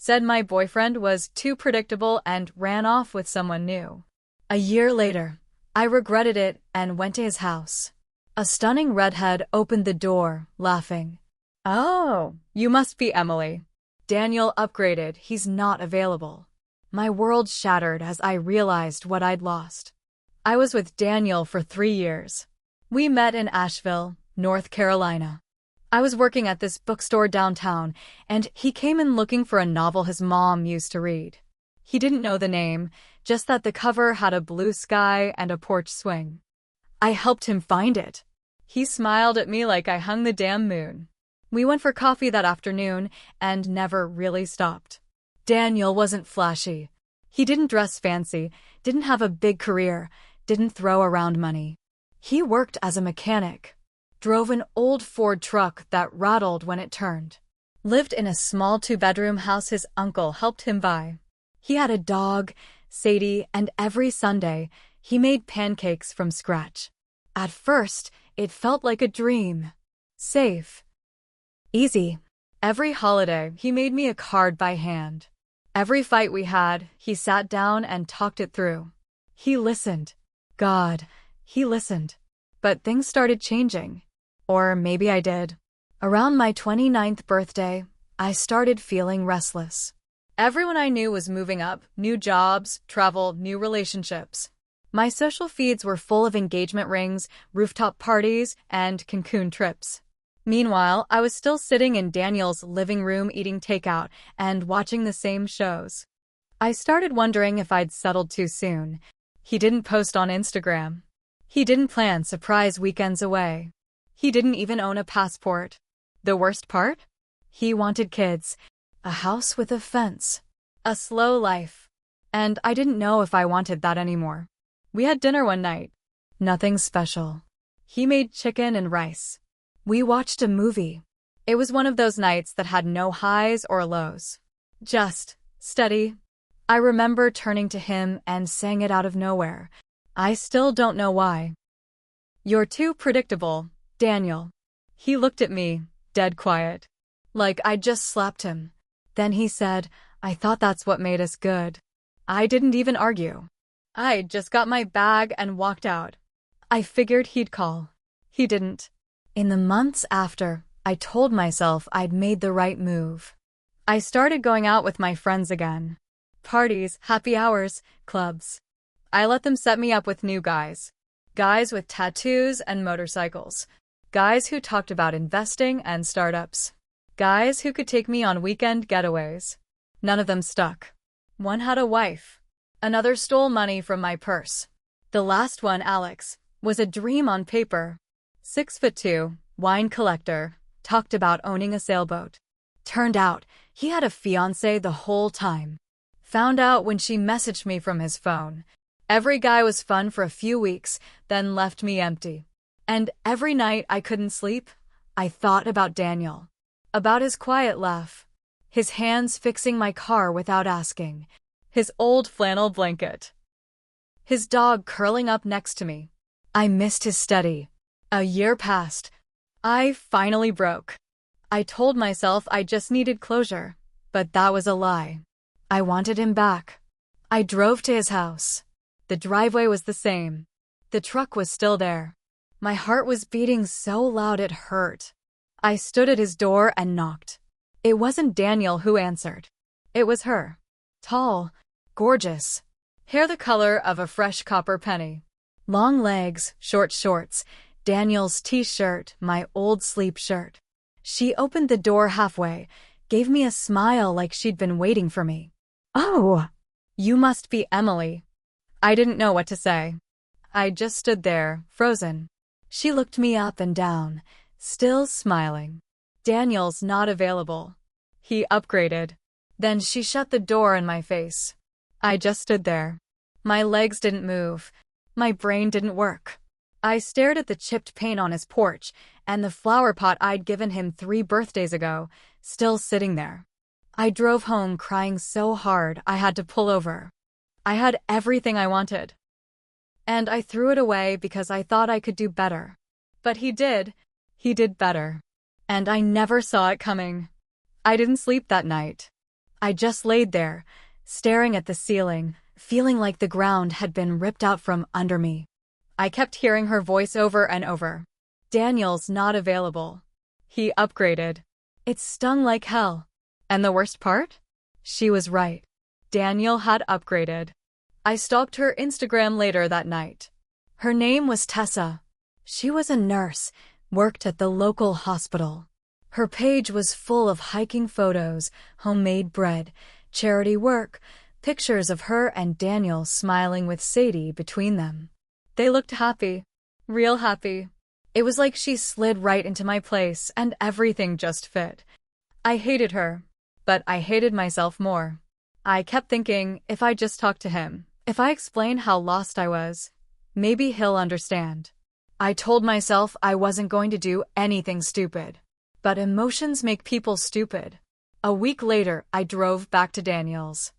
Said my boyfriend was too predictable and ran off with someone new. A year later, I regretted it and went to his house. A stunning redhead opened the door, laughing. "Oh, you must be Emily. Daniel upgraded, he's not available." My world shattered as I realized what I'd lost. I was with Daniel for 3 years. We met in Asheville, North Carolina. I was working at this bookstore downtown, and he came in looking for a novel his mom used to read. He didn't know the name, just that the cover had a blue sky and a porch swing. I helped him find it. He smiled at me like I hung the damn moon. We went for coffee that afternoon and never really stopped. Daniel wasn't flashy. He didn't dress fancy, didn't have a big career, didn't throw around money. He worked as a mechanic. Drove an old Ford truck that rattled when it turned. Lived in a small 2-bedroom house his uncle helped him buy. He had a dog, Sadie, and every Sunday, he made pancakes from scratch. At first, it felt like a dream. Safe. Easy. Every holiday, he made me a card by hand. Every fight we had, he sat down and talked it through. He listened. God, he listened. But things started changing. Or maybe I did. Around my 29th birthday, I started feeling restless. Everyone I knew was moving up, new jobs, travel, new relationships. My social feeds were full of engagement rings, rooftop parties, and Cancun trips. Meanwhile, I was still sitting in Daniel's living room eating takeout and watching the same shows. I started wondering if I'd settled too soon. He didn't post on Instagram. He didn't plan surprise weekends away. He didn't even own a passport. The worst part? He wanted kids, a house with a fence, a slow life. And I didn't know if I wanted that anymore. We had dinner one night. Nothing special. He made chicken and rice. We watched a movie. It was one of those nights that had no highs or lows. Just steady. I remember turning to him and saying it out of nowhere. I still don't know why. "You're too predictable, Daniel." He looked at me, dead quiet. Like I'd just slapped him. Then he said, "I thought that's what made us good." I didn't even argue. I just got my bag and walked out. I figured he'd call. He didn't. In the months after, I told myself I'd made the right move. I started going out with my friends again. Parties, happy hours, clubs. I let them set me up with new guys. Guys with tattoos and motorcycles. Guys who talked about investing and startups. Guys who could take me on weekend getaways. None of them stuck. One had a wife. Another stole money from my purse. The last one, Alex, was a dream on paper. 6'2", wine collector, talked about owning a sailboat. Turned out, he had a fiancée the whole time. Found out when she messaged me from his phone. Every guy was fun for a few weeks, then left me empty. And every night I couldn't sleep, I thought about Daniel. About his quiet laugh. His hands fixing my car without asking. His old flannel blanket. His dog curling up next to me. I missed his steady. A year passed. I finally broke. I told myself I just needed closure, but that was a lie. I wanted him back. I drove to his house. The driveway was the same. The truck was still there. My heart was beating so loud it hurt. I stood at his door and knocked. It wasn't Daniel who answered. It was her. Tall, gorgeous. Hair the color of a fresh copper penny. Long legs, short shorts. Daniel's t-shirt, my old sleep shirt. She opened the door halfway, gave me a smile like she'd been waiting for me. "Oh, you must be Emily." I didn't know what to say. I just stood there, frozen. She looked me up and down, still smiling. "Daniel's not available. He upgraded." Then she shut the door in my face. I just stood there. My legs didn't move. My brain didn't work. I stared at the chipped paint on his porch and the flower pot I'd given him 3 birthdays ago, still sitting there. I drove home crying so hard I had to pull over. I had everything I wanted. And I threw it away because I thought I could do better. But he did. He did better. And I never saw it coming. I didn't sleep that night. I just laid there, staring at the ceiling, feeling like the ground had been ripped out from under me. I kept hearing her voice over and over. Daniel's not available. He upgraded. It stung like hell. And the worst part? She was right. Daniel had upgraded. I stalked her Instagram later that night. Her name was Tessa. She was a nurse, worked at the local hospital. Her page was full of hiking photos, homemade bread, charity work, pictures of her and Daniel smiling with Sadie between them. They looked happy. Real happy. It was like she slid right into my place and everything just fit. I hated her, but I hated myself more. I kept thinking, if I just talk to him, if I explain how lost I was, maybe he'll understand. I told myself I wasn't going to do anything stupid. But emotions make people stupid. A week later, I drove back to Daniel's.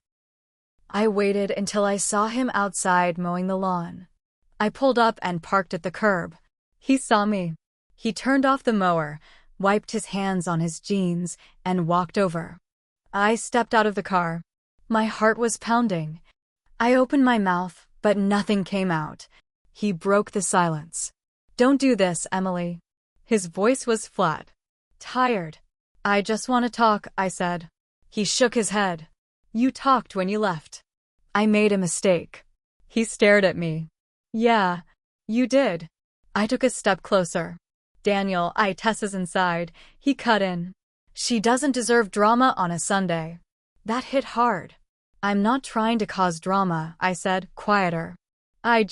I waited until I saw him outside mowing the lawn. I pulled up and parked at the curb. He saw me. He turned off the mower, wiped his hands on his jeans, and walked over. I stepped out of the car. My heart was pounding. I opened my mouth, but nothing came out. He broke the silence. "Don't do this, Emily." His voice was flat. Tired. "I just want to talk," I said. He shook his head. "You talked when you left." "I made a mistake." He stared at me. "Yeah, you did." I took a step closer. "Daniel, Tessa's inside." He cut in. "She doesn't deserve drama on a Sunday." That hit hard. "I'm not trying to cause drama," I said, quieter. I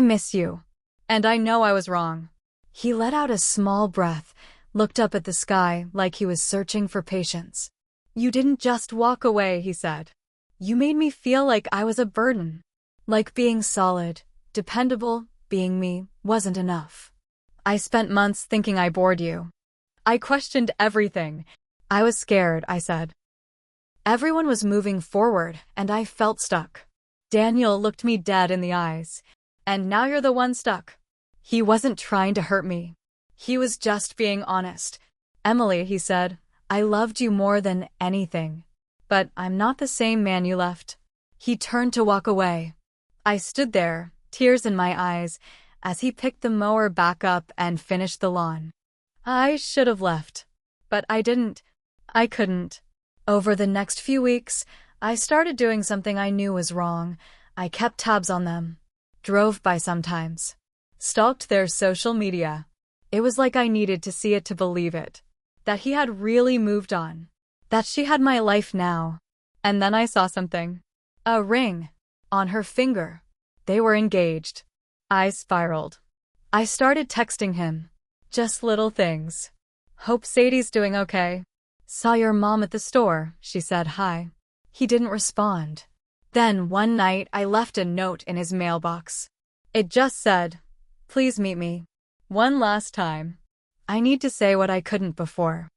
miss you. And I know I was wrong." He let out a small breath, looked up at the sky like he was searching for patience. "You didn't just walk away," he said. "You made me feel like I was a burden. Like being solid, dependable, being me, wasn't enough. I spent months thinking I bored you. I questioned everything. I was scared," I said. Everyone was moving forward, and I felt stuck. Daniel looked me dead in the eyes. "And now you're the one stuck." He wasn't trying to hurt me. He was just being honest. "Emily," he said, "I loved you more than anything. But I'm not the same man you left." He turned to walk away. I stood there, tears in my eyes, as he picked the mower back up and finished the lawn. I should have left. But I didn't. I couldn't. Over the next few weeks, I started doing something I knew was wrong. I kept tabs on them. Drove by sometimes. Stalked their social media. It was like I needed to see it to believe it. That he had really moved on. That she had my life now. And then I saw something. A ring. On her finger. They were engaged. I spiraled. I started texting him. Just little things. "Hope Sadie's doing okay. Saw your mom at the store," she said hi. He didn't respond. Then one night I left a note in his mailbox. It just said, "Please meet me. One last time. I need to say what I couldn't before."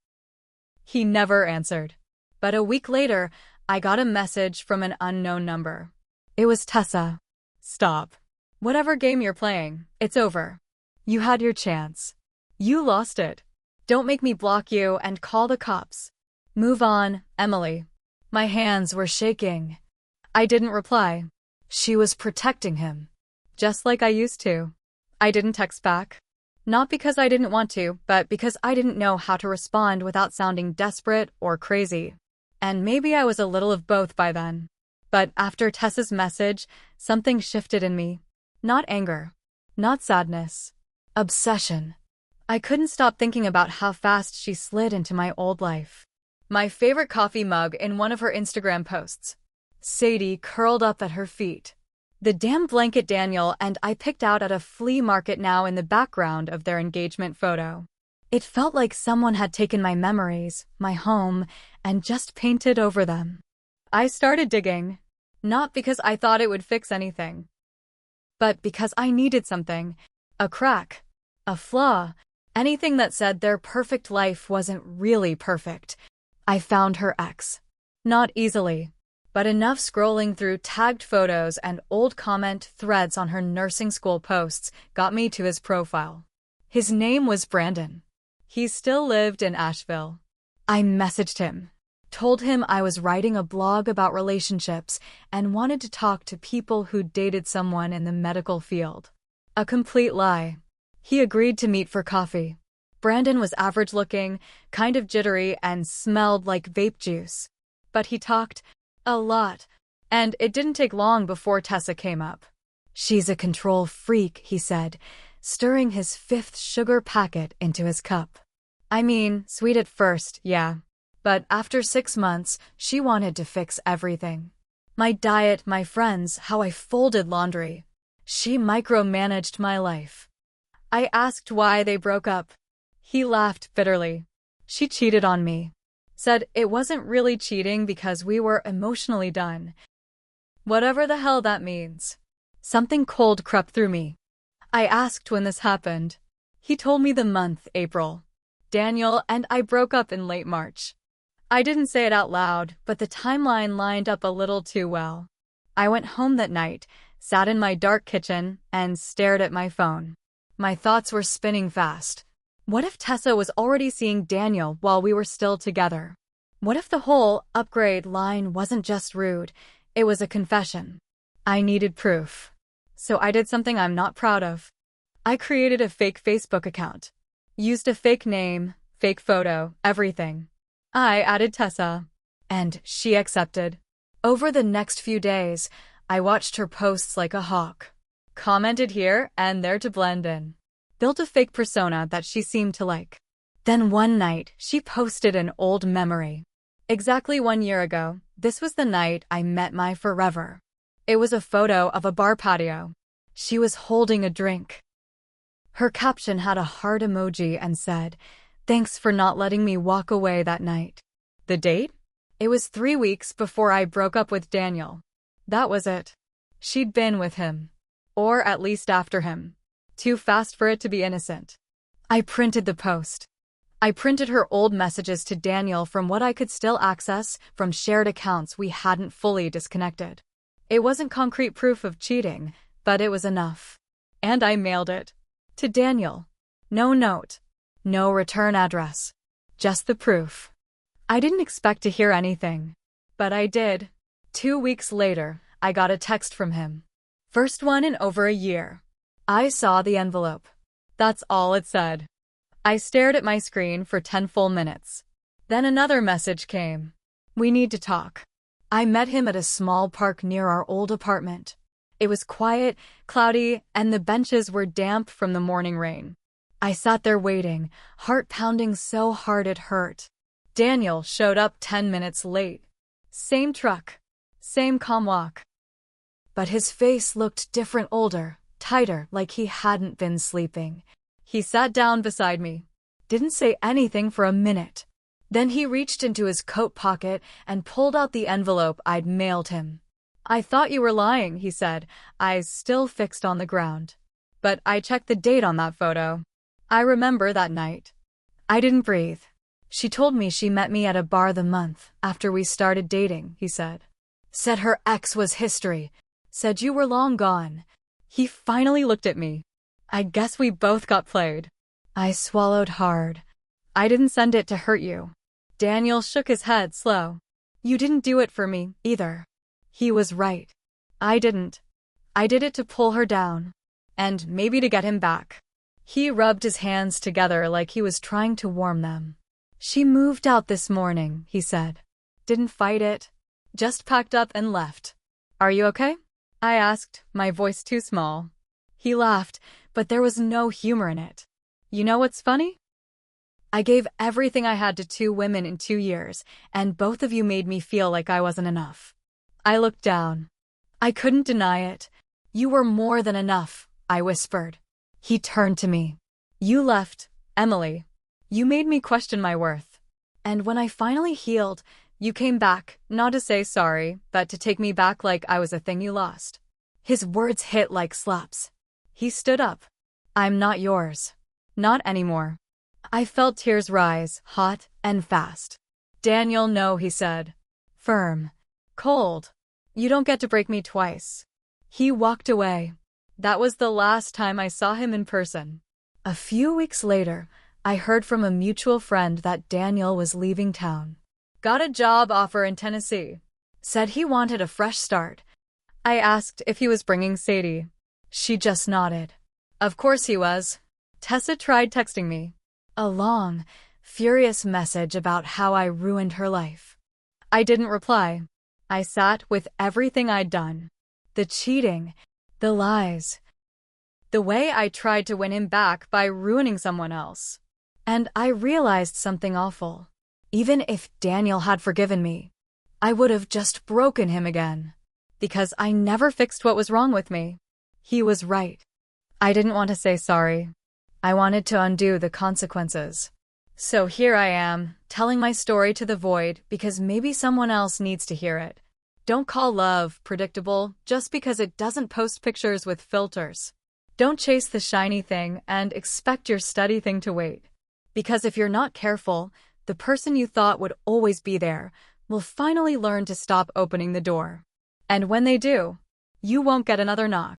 He never answered. But a week later, I got a message from an unknown number. It was Tessa. "Stop. Whatever game you're playing, it's over. You had your chance. You lost it. Don't make me block you and call the cops. Move on, Emily." My hands were shaking. I didn't reply. She was protecting him. Just like I used to. I didn't text back. Not because I didn't want to, but because I didn't know how to respond without sounding desperate or crazy. And maybe I was a little of both by then. But after Tessa's message, something shifted in me. Not anger. Not sadness. Obsession. I couldn't stop thinking about how fast she slid into my old life. My favorite coffee mug in one of her Instagram posts. Sadie curled up at her feet. The damn blanket Daniel and I picked out at a flea market now in the background of their engagement photo. It felt like someone had taken my memories, my home, and just painted over them. I started digging. Not because I thought it would fix anything. But because I needed something. A crack. A flaw. Anything that said their perfect life wasn't really perfect. I found her ex. Not easily. But enough scrolling through tagged photos and old comment threads on her nursing school posts got me to his profile. His name was Brandon. He still lived in Asheville. I messaged him. Told him I was writing a blog about relationships and wanted to talk to people who dated someone in the medical field. A complete lie. He agreed to meet for coffee. Brandon was average-looking, kind of jittery, and smelled like vape juice. But he talked a lot, and it didn't take long before Tessa came up. "She's a control freak," he said, stirring his fifth sugar packet into his cup. "I mean, sweet at first, yeah. But after 6 months, she wanted to fix everything. My diet, my friends, how I folded laundry. She micromanaged my life." I asked why they broke up. He laughed bitterly. "She cheated on me." Said it wasn't really cheating because we were emotionally done. Whatever the hell that means. Something cold crept through me. I asked when this happened. He told me the month, April. Daniel and I broke up in late March. I didn't say it out loud, but the timeline lined up a little too well. I went home that night, sat in my dark kitchen, and stared at my phone. My thoughts were spinning fast. What if Tessa was already seeing Daniel while we were still together? What if the whole upgrade line wasn't just rude, it was a confession? I needed proof. So I did something I'm not proud of. I created a fake Facebook account. Used a fake name, fake photo, everything. I added Tessa. And she accepted. Over the next few days, I watched her posts like a hawk. Commented here and there to blend in. Built a fake persona that she seemed to like. Then one night, she posted an old memory. Exactly 1 year ago, this was the night I met my forever. It was a photo of a bar patio. She was holding a drink. Her caption had a heart emoji and said, "Thanks for not letting me walk away that night." The date? It was 3 weeks before I broke up with Daniel. That was it. She'd been with him. Or at least after him. Too fast for it to be innocent. I printed the post. I printed her old messages to Daniel from what I could still access from shared accounts we hadn't fully disconnected. It wasn't concrete proof of cheating, but it was enough. And I mailed it. To Daniel. No note. No return address. Just the proof. I didn't expect to hear anything. But I did. 2 weeks later, I got a text from him. First one in over a year. I saw the envelope. That's all it said. I stared at my screen for 10 full minutes. Then another message came. "We need to talk." I met him at a small park near our old apartment. It was quiet, cloudy, and the benches were damp from the morning rain. I sat there waiting, heart pounding so hard it hurt. Daniel showed up 10 minutes late. Same truck. Same calm walk. But his face looked different, older, tighter, like he hadn't been sleeping. He sat down beside me. Didn't say anything for a minute. Then he reached into his coat pocket and pulled out the envelope I'd mailed him. "I thought you were lying," he said, eyes still fixed on the ground. "But I checked the date on that photo. I remember that night." I didn't breathe. "She told me she met me at a bar the month after we started dating," he said. "Said her ex was history. Said you were long gone." He finally looked at me. "I guess we both got played." I swallowed hard. "I didn't send it to hurt you." Daniel shook his head slow. "You didn't do it for me, either." He was right. I didn't. I did it to pull her down. And maybe to get him back. He rubbed his hands together like he was trying to warm them. "She moved out this morning," he said. "Didn't fight it. Just packed up and left." "Are you okay?" I asked, my voice too small. He laughed, but there was no humor in it. "You know what's funny? I gave everything I had to 2 women in 2 years, and both of you made me feel like I wasn't enough." I looked down. I couldn't deny it. "You were more than enough," I whispered. He turned to me. "You left, Emily. You made me question my worth. And when I finally healed, you came back, not to say sorry, but to take me back like I was a thing you lost." His words hit like slaps. He stood up. "I'm not yours. Not anymore." I felt tears rise, hot and fast. "Daniel, no," he said. Firm. Cold. "You don't get to break me twice." He walked away. That was the last time I saw him in person. A few weeks later, I heard from a mutual friend that Daniel was leaving town. Got a job offer in Tennessee. Said he wanted a fresh start. I asked if he was bringing Sadie. She just nodded. Of course he was. Tessa tried texting me. A long, furious message about how I ruined her life. I didn't reply. I sat with everything I'd done. The cheating, the lies, the way I tried to win him back by ruining someone else. And I realized something awful. Even if Daniel had forgiven me, I would have just broken him again. Because I never fixed what was wrong with me. He was right. I didn't want to say sorry. I wanted to undo the consequences. So here I am, telling my story to the void because maybe someone else needs to hear it. Don't call love predictable just because it doesn't post pictures with filters. Don't chase the shiny thing and expect your steady thing to wait. Because if you're not careful, the person you thought would always be there will finally learn to stop opening the door. And when they do, you won't get another knock.